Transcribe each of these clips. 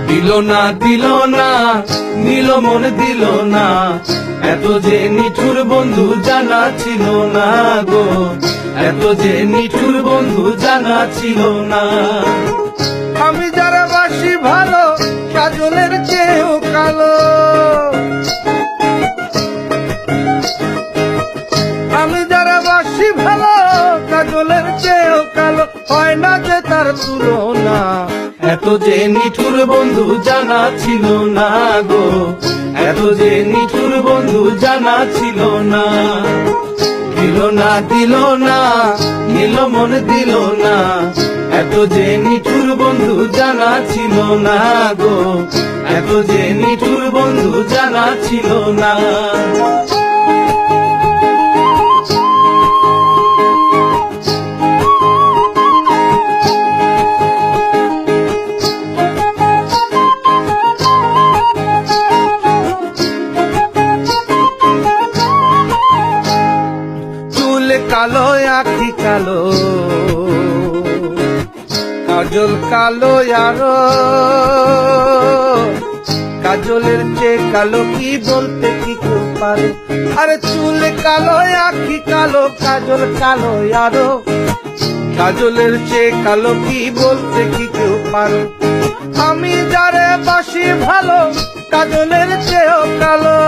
দিল না দিল না, নিল মন দিল না, এত যে নিঠুর বন্ধু জানা ছিল না গো, এত যে নিঠুর বন্ধু জানা ছিল না। আমি যারা বাসি ভালো কাজলের চেয়েও কালো, আমি যারা বাসি ভালো কাজলের চেয়েও কালো, হয় না যে তার তুলনা। এত যে নিঠুর বন্ধু জানা ছিল না গো, এত যে নিঠুর বন্ধু জানা ছিল না। দিল না দিল না, নিল মন দিল না, এত যে নিঠুর বন্ধু জানা ছিল না গো, এত যে নিঠুর বন্ধু জানা ছিল না। কালো আখি কালো, কাজল কালো আরো, কাজলের চেয়ে কালো কি বলতে কি কেউ পারে। আরে চুল কালো আখি কালো, কাজল কালো আরো, কাজলের চেয়ে কালো কি বলতে কি কেউ পারে। আমি যারে বাসি ভালো কাজলের চেয়েও কালো,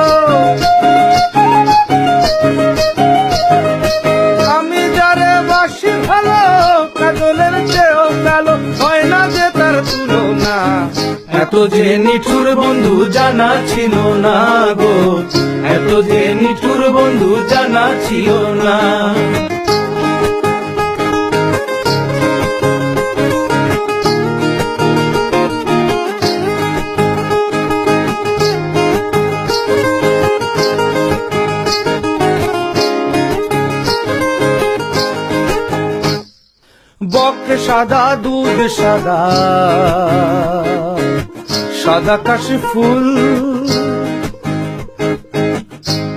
আমি যারে বাসি ভালো কাজলের চেয়েও কালো, হয় না যে তার তুলনা। এত যে নিঠুর বন্ধু জানা ছিল না গো, এত যে নিঠুর বন্ধু জানা ছিল না। বক সাদা দুধ সাদা, সাদা কাশি ফুল,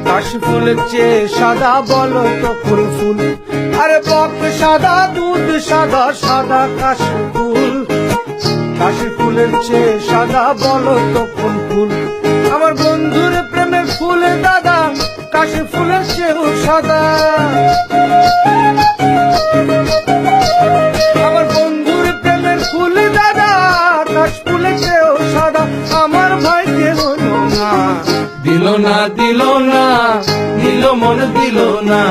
কাশি ফুলের চেয়ে সাদা বলো তো কোন ফুল। আরে বক সাদা দুধ সাদা, সাদা কাশি ফুল, কাশি ফুলের চেয়ে সাদা বলো তো কোন ফুল। আমার বন্ধুর প্রেমের ফুলে দাদা কাশি ফুলের চেয়েও সাদা, আমার বন্ধুর প্রেমের ফুল দাদা কাশ ফুলের চেয়েও সাদা, আমার ভাইকে হলো না। দিল না দিল না, নিল মন দিল না,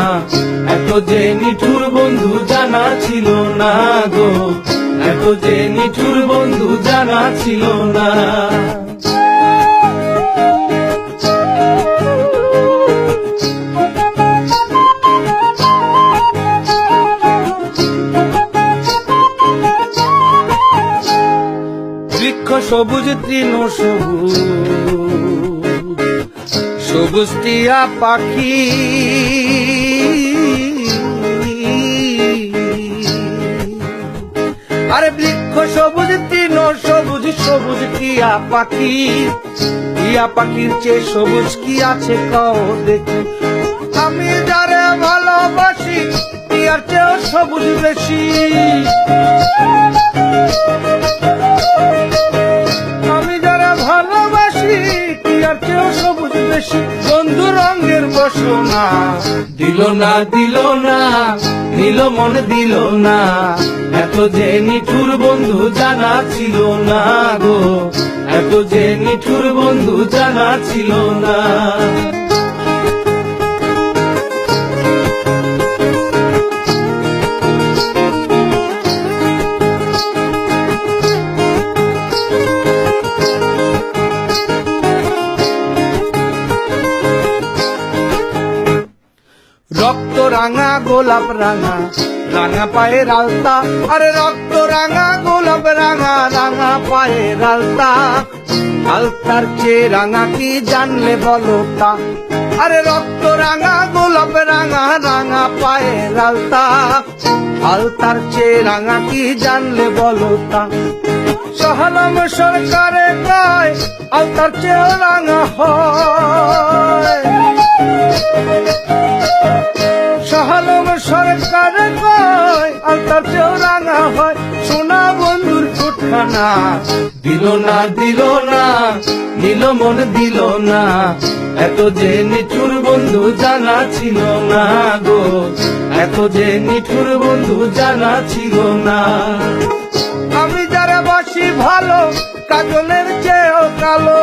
এত যে নিঠুর বন্ধু জানা ছিল না গো, এত যে নিঠুর বন্ধু জানা ছিল না। বৃক্ষ সবুজ তৃণ সবুজ, সবুজ টিয়া পাখি, আরে বৃক্ষ সবুজ তৃণ সবুজ, সবুজ টিয়া পাখি, টিয়া পাখির চেয়ে সবুজ কি আছে কও দেখি। আমি যারে ভালোবাসি টিয়ার চেয়েও সবুজ বেশি, আমি যারা ভালোবাসি টিয়ার চেয়েও সবুজ বেশি, বন্ধু রঙের বসনা। দিল না দিল না, নিল মন দিল না, এত যে নিঠুর বন্ধু জানা ছিল না গো, এত যে নিঠুর বন্ধু জানা ছিল না। রক্ত রাঙা গোলাপ রাঙা, রাঙা পায়ের আলতা, আরে রক্ত রাঙা গোলাপ রাঙা, রাঙা পায়ের আলতা, আলতার চেয়ে রাঙা কি জানলে বলো তা। আরে রক্ত রাঙা গোলাপ রাঙা, রাঙা পায়ের আলতা, আলতার চেয়ে রাঙা কি জানলে বলো তা। সহলম সরকারে কয় আলতার চেয়েও রাঙা হয়, সহলম সরকারে কয় আলতার চেয়েও রাঙা হয়। সোনা বন্ধুর ঠোঁটে খানা দিল না নিল মন দিল না, এত যে নিঠুর বন্ধু জানা ছিল না গো, এত যে নিঠুর বন্ধু জানা ছিল না। আমি যারা বাসি ভালো কাজলের চেয়েও কালো,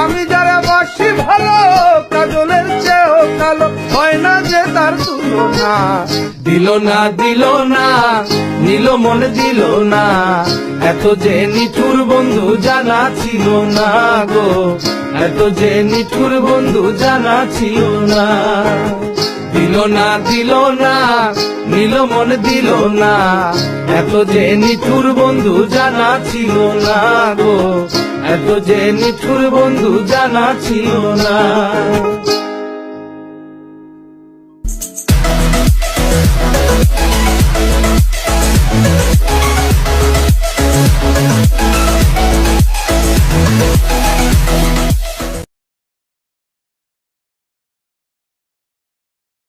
আমি যারা বাসি ভালো কাজলের চেয়েও কালো, হয় না যে তার তুলনা। দিল না নিল মন দিল না, এত যে নিঠুর বন্ধু জানা ছিল না গো, এত যে নিঠুর বন্ধু জানা ছিল না। দিল না নিল মন দিল না, এত যে নিঠুর বন্ধু জানা ছিল না গো, এত যে নিঠুর বন্ধু জানা ছিল না।